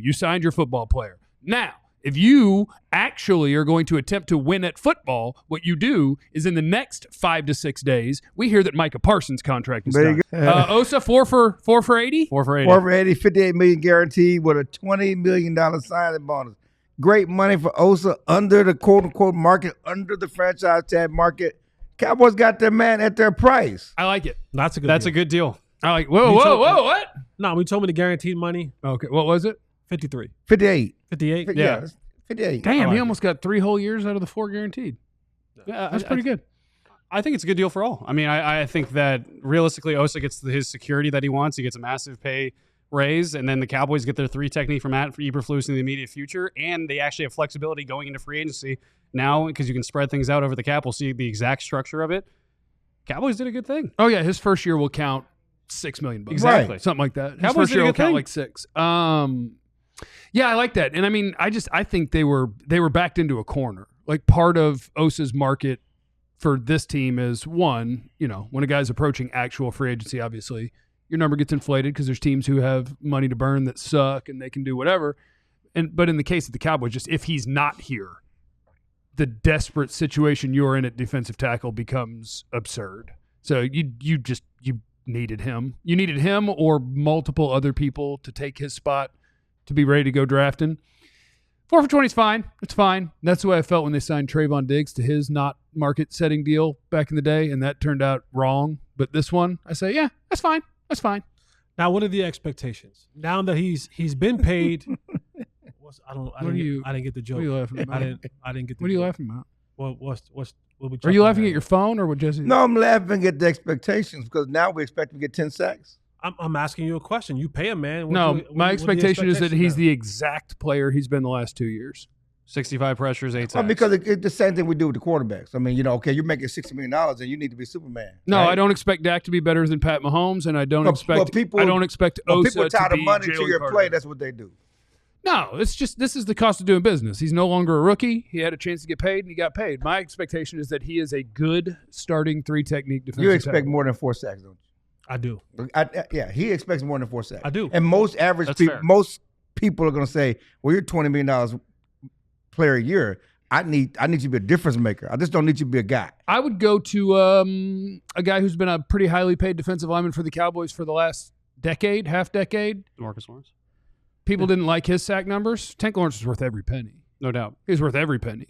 You signed your football player. Now, if you actually are going to attempt to win at football, what you do is in the next 5 to 6 days, we hear that Micah Parsons' contract is done. Osa, 4 for 80? 4 for 80. 4 for 80, $58 million guaranteed with a $20 million signing bonus. Great money for Osa under the quote-unquote market, under the franchise tag market. Cowboys got their man at their price. I like it. That's a good deal. I like. Whoa, what? No, we told me the guaranteed money. Okay, what was it? 53. 58. 58? Yeah. 58. Damn, he almost got 3 whole years out of the 4 guaranteed. Yeah, That's pretty good. I think it's a good deal for all. I mean, I think that realistically, Osa gets his security that he wants. He gets a massive pay raise, and then the Cowboys get their 3 technique from Matt Eberflus in the immediate future, and they actually have flexibility going into free agency now because you can spread things out over the cap. We'll see the exact structure of it. Cowboys did a good thing. Oh yeah, his first year will count $6 million. Exactly. Right. Something like that. His Cowboys first year did a will good count thing. like 6. Yeah, I like that. And I mean, I think they were backed into a corner. Like part of Osa's market for this team is one, when a guy's approaching actual free agency, obviously your number gets inflated because there's teams who have money to burn that suck and they can do whatever. But in the case of the Cowboys, just if he's not here, the desperate situation you're in at defensive tackle becomes absurd. So you needed him. You needed him or multiple other people to take his spot to be ready to go drafting. 4 for 20 is fine. It's fine. That's the way I felt when they signed Trayvon Diggs to his not market-setting deal back in the day, and that turned out wrong. But this one, I say, yeah, that's fine. That's fine. Now, what are the expectations? Now that he's been paid, I didn't get the joke. What are you laughing about? I didn't get the What are you joke. laughing about? What we Are you laughing about? at your phone or what Jesse? No, I'm laughing at the expectations because now we expect him to get 10 sacks. I'm asking you a question. You pay a man. My expectation is that he's the the exact player he's been the last 2 years. 65 pressures, 8 sacks. Well, because it's the same thing we do with the quarterbacks. I mean, okay, you're making $60 million and you need to be Superman. No, right? I don't expect Dak to be better than Pat Mahomes, and I don't expect people Osa people tie to the be money to Jalen your Carter. play. That's what they do. No, it's just this is the cost of doing business. He's no longer a rookie. He had a chance to get paid, and he got paid. My expectation is that he is a good starting 3 technique defensive You expect tackle. more than 4 sacks, don't you? I do. Yeah, he expects more than 4 sacks. I do. And most average That's people, fair. most people are going to say, "Well, you're $20 million player a year. I need you to be a difference maker. I just don't need you to be a guy." I would go to a guy who's been a pretty highly paid defensive lineman for the Cowboys for the last half decade. Marcus Lawrence. People didn't like his sack numbers. Tank Lawrence is worth every penny. No doubt. He's worth every penny.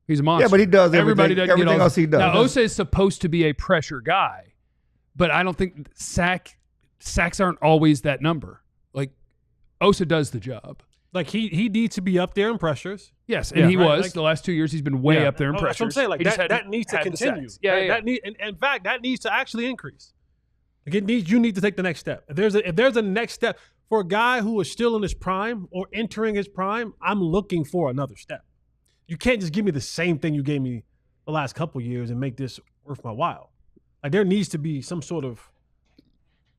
He's a monster. Yeah, but he does Everybody doesn't get everything all- else he does. Now, Osa is supposed to be a pressure guy, but I don't think sacks aren't always that number. Like, Osa does the job. Like he needs to be up there in pressures. Yes, and he right, was. like- the last 2 years, he's been way up there in Oh, pressures. that's what I'm saying. Like He just that hadn't needs to had the continue. sacks. Yeah, yeah. In fact, that needs to actually increase. Like you need to take the next step. If there's a next step for a guy who is still in his prime or entering his prime, I'm looking for another step. You can't just give me the same thing you gave me the last couple of years and make this worth my while. Like there needs to be some sort of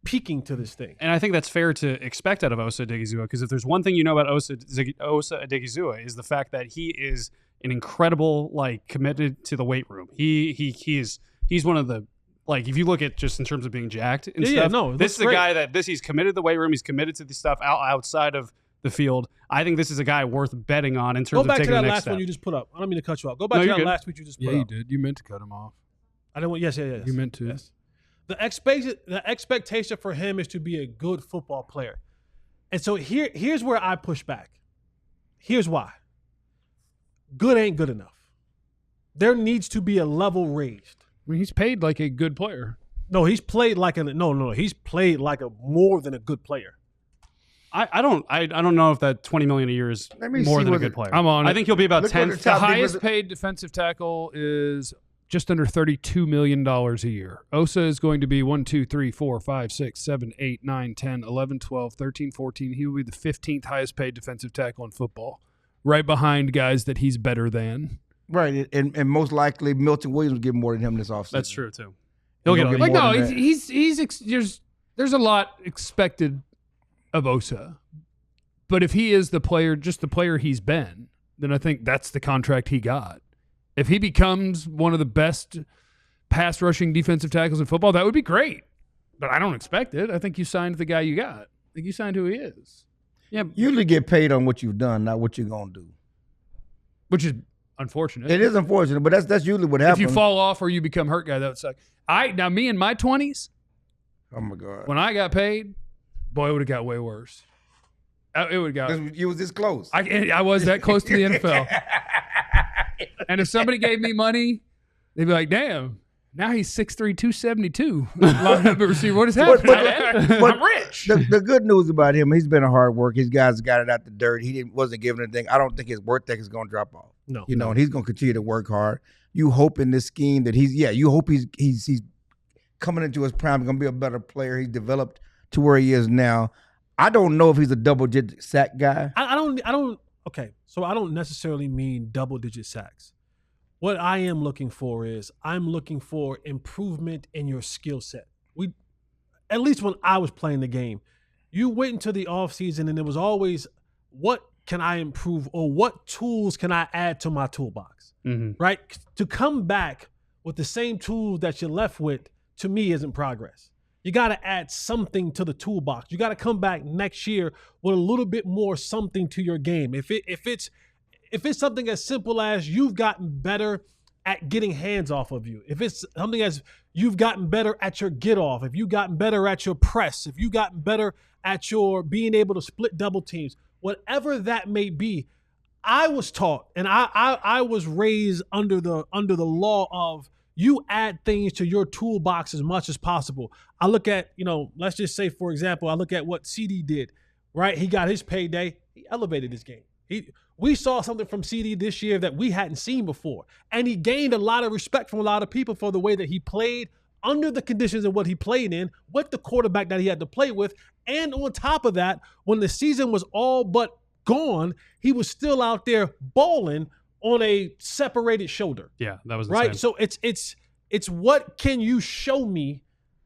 peaking to this thing. And I think that's fair to expect out of Osa Odighizuwa, because if there's one thing you know about Osa Odighizuwa is the fact that he is an incredible, committed to the weight room. He's one of the, if you look at just in terms of being jacked and stuff, this is a guy that he's committed to the weight room. He's committed to the stuff outside of the field. I think this is a guy worth betting on in terms of taking the next step. Go back to that last one you just put up. I don't mean to cut you off. Go back to that last tweet you just put up. Yeah, you did. You meant to cut him off. I didn't want. Yes. You meant to. Yes. The expectation for him is to be a good football player, and so here's where I push back. Here's why. Good ain't good enough. There needs to be a level raised. I mean, he's paid like a good player. No, he's played like he's played like a more than a good player. I don't know if that $20 million a year is more than a good player. I'm on it. I think he'll be about Look 10th. what The highest paid defensive tackle is just under $32 million a year. Osa is going to be 1, 2, 3, 4, 5, 6, 7, 8, 9, 10, 11, 12, 13, 14. He will be the 15th highest paid defensive tackle in football, right behind guys that he's better than. Right, and most likely Milton Williams will get more than him this offseason. That's true too. He'll He'll get get more Like, no, than that. there's a lot expected of Osa. But if he is the player, just the player he's been, then I think that's the contract he got. If he becomes one of the best pass rushing defensive tackles in football, that would be great. But I don't expect it. I think you signed the guy you got. I think you signed who he is. Yeah, You usually get paid on what you've done, not what you're gonna do. which is unfortunate. It is unfortunate, but that's usually what happens. If you fall off or you become hurt guy, that would suck. Now me in my 20s, Oh my God. when I got paid, boy, it would have got way worse. It would have got. You was this close. I was that close to the NFL. And if somebody gave me money, they'd be like, damn, now he's 6'3", 272. Line up at receiver. What is happening? But I'm rich. The good news about him, he's been a hard work. His guys got it out the dirt. He wasn't giving anything. I don't think his work ethic is going to drop off. No. You know, and he's going to continue to work hard. You hope in this scheme that you hope he's coming into his prime, going to be a better player. He's developed to where he is now. I don't know if he's a double-digit sack guy. I don't. Okay, so I don't necessarily mean double-digit sacks. What I am looking for is I'm looking for improvement in your skill set. At least when I was playing the game, you went into the offseason and it was always, what can I improve or what tools can I add to my toolbox, right? To come back with the same tools that you left with, to me, isn't progress. You got to add something to the toolbox. You got to come back next year with a little bit more something to your game. If it's something as simple as you've gotten better at getting hands off of you, if it's something as you've gotten better at your get off, if you've gotten better at your press, if you've gotten better at your being able to split double teams, whatever that may be, I was taught and I was raised under the law of you add things to your toolbox as much as possible. I look at, let's just say, for example, I look at what CD did, right? He got his payday. He elevated his game. We saw something from CD this year that we hadn't seen before. And he gained a lot of respect from a lot of people for the way that he played under the conditions of what he played in with the quarterback that he had to play with. And on top of that, when the season was all but gone, he was still out there balling on a separated shoulder. Yeah, that was right. insane. So it's what can you show me?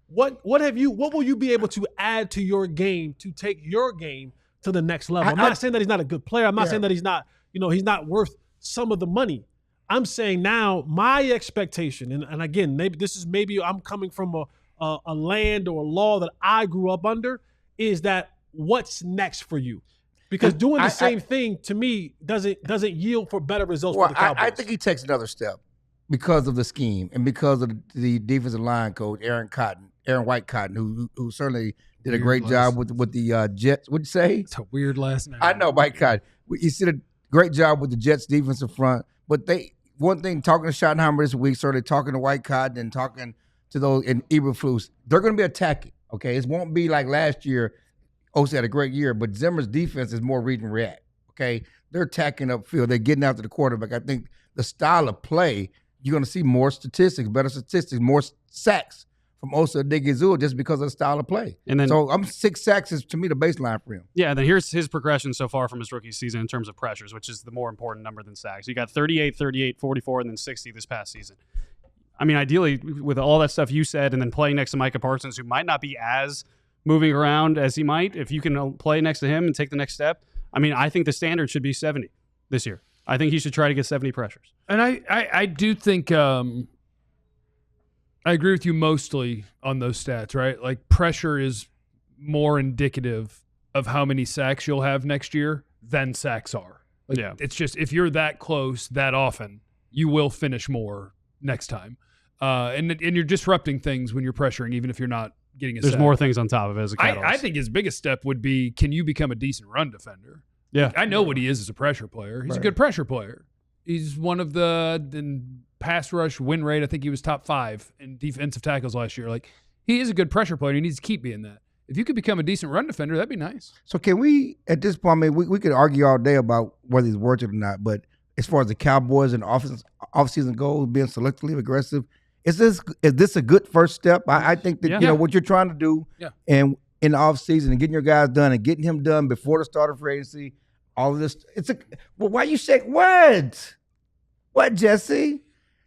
What will you be able to add to your game to take your game to the next level? I'm not saying that he's not a good player. I'm not saying that he's not he's not worth some of the money. I'm saying now my expectation, and again, maybe I'm coming from a land or a law that I grew up under, is that what's next for you? Because doing the same thing to me doesn't yield for better results for the Cowboys. I think he takes another step because of the scheme and because of the defensive line coach, Aaron White Cotton, who certainly did a great job with the Jets. What'd you say? It's a weird last name. I know, White Cotton. He did a great job with the Jets defensive front. But one thing, talking to Schottenheimer this week, started talking to White Cotton and talking to those and Eberflus, they're going to be attacking. Okay, it won't be like last year. Osa had a great year, but Zimmer's defense is more read and react. Okay, they're attacking upfield. They're getting after the quarterback. I think the style of play, you're going to see more statistics, better statistics, more sacks from Osa Odighizuwa just because of the style of play. And then, so 6 sacks is, to me, the baseline for him. Yeah, then here's his progression so far from his rookie season in terms of pressures, which is the more important number than sacks. You got 38, 38, 44, and then 60 this past season. I mean, ideally, with all that stuff you said, and then playing next to Micah Parsons, who might not be as moving around as he might, if you can play next to him and take the next step, I mean, I think the standard should be 70 this year. I think he should try to get 70 pressures. And I do think I agree with you mostly on those stats, right? Like pressure is more indicative of how many sacks you'll have next year than sacks are. Like, yeah. It's just if you're that close that often, you will finish more next time. And you're disrupting things when you're pressuring, even if you're not getting a There's sack. more things on top of it as a catalyst. I think his biggest step would be, can you become a decent run defender? Yeah. I know what he is as a pressure player. He's a good pressure player. He's one of in pass rush win rate. I think he was top 5 in defensive tackles last year. Like, he is a good pressure player. He needs to keep being that. If you could become a decent run defender, that'd be nice. So can we, at this point, I mean, we could argue all day about whether he's worth it or not, but as far as the Cowboys and off-season goals, being selectively aggressive, is this a good first step? I think that what you're trying to do and in the offseason and getting your guys done and getting him done before the start of free agency, all of this. Well, why you shake what? What, Jesse?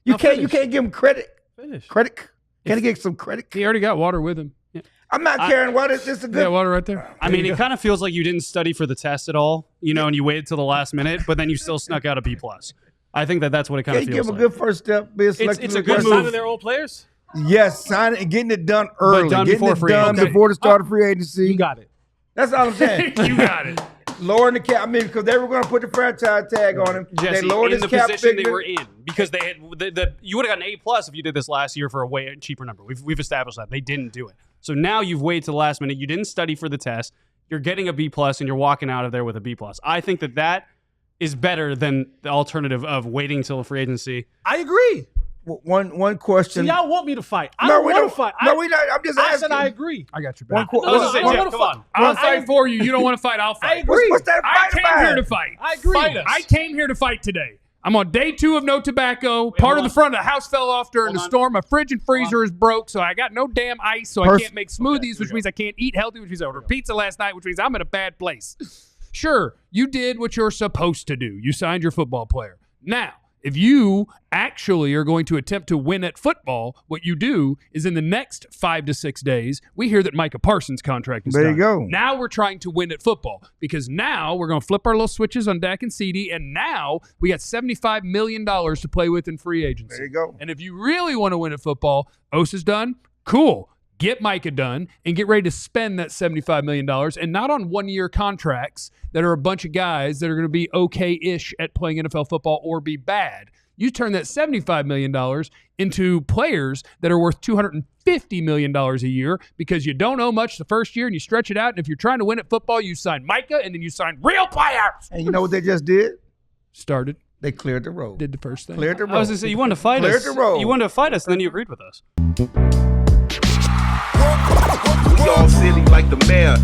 You can't give him credit. Finish. Credit. Can he get some credit? He already got water with him. Yeah. I'm not carrying water. It's just a good. Yeah, water right there. I mean, it kind of feels like you didn't study for the test at all, and you waited till the last minute, but then you still snuck out a B+. I think that's what it kind of feels like. Give him a good first step. It's a good move. Signing their old players? Yes, signing and getting it done early. But done getting before it free done agency. before the start of free agency. You got it. That's all I'm saying. You got it. lowering the cap. I mean, because they were going to put the franchise tag on him. Jesse, they lowered in his the cap position figure. they were in, because they had you would have gotten A+ if you did this last year for a way cheaper number. We've established that. They didn't do it. So now you've waited to the last minute. You didn't study for the test. You're getting a B+, and you're walking out of there with a B+. I think that is better than the alternative of waiting until free agency. I agree. One question. So y'all want me to fight? I don't want to fight. No, we not. I'm just I asking. said I agree. I got your back. No, Let's say, I don't Jeff, wanna come fight. on. I'll fight for you. You don't want to fight. I'll fight. I agree. What's that I fight came here about? to fight. I agree. Fight us. I came here to fight today. I'm on day 2 of no tobacco. Part of the front of the house fell off during the storm. My fridge and freezer is broke, so I got no damn ice, so I can't make smoothies, which means I can't eat healthy, which means I ordered pizza last night, which means I'm in a bad place. Sure, you did what you're supposed to do. You signed your football player. Now, if you actually are going to attempt to win at football, what you do is in the next 5 to 6 days, we hear that Micah Parsons' contract is There done. you go. Now we're trying to win at football because now we're going to flip our little switches on Dak and CD, and now we got $75 million to play with in free agency. There you go. And if you really want to win at football, Osa's done. Cool. Get Micah done and get ready to spend that $75 million, and not on one-year contracts that are a bunch of guys that are going to be okay-ish at playing NFL football or be bad. You turn that $75 million into players that are worth $250 million a year because you don't owe much the first year and you stretch it out. And if you're trying to win at football, you sign Micah and then you sign real players. And you know what they just did? Started. They cleared the road. Did the first thing. Cleared the road. I was going to say, you wanted to fight Cleared us. the road. You wanted to fight us, and then you agreed with us. We all silly like the mayor.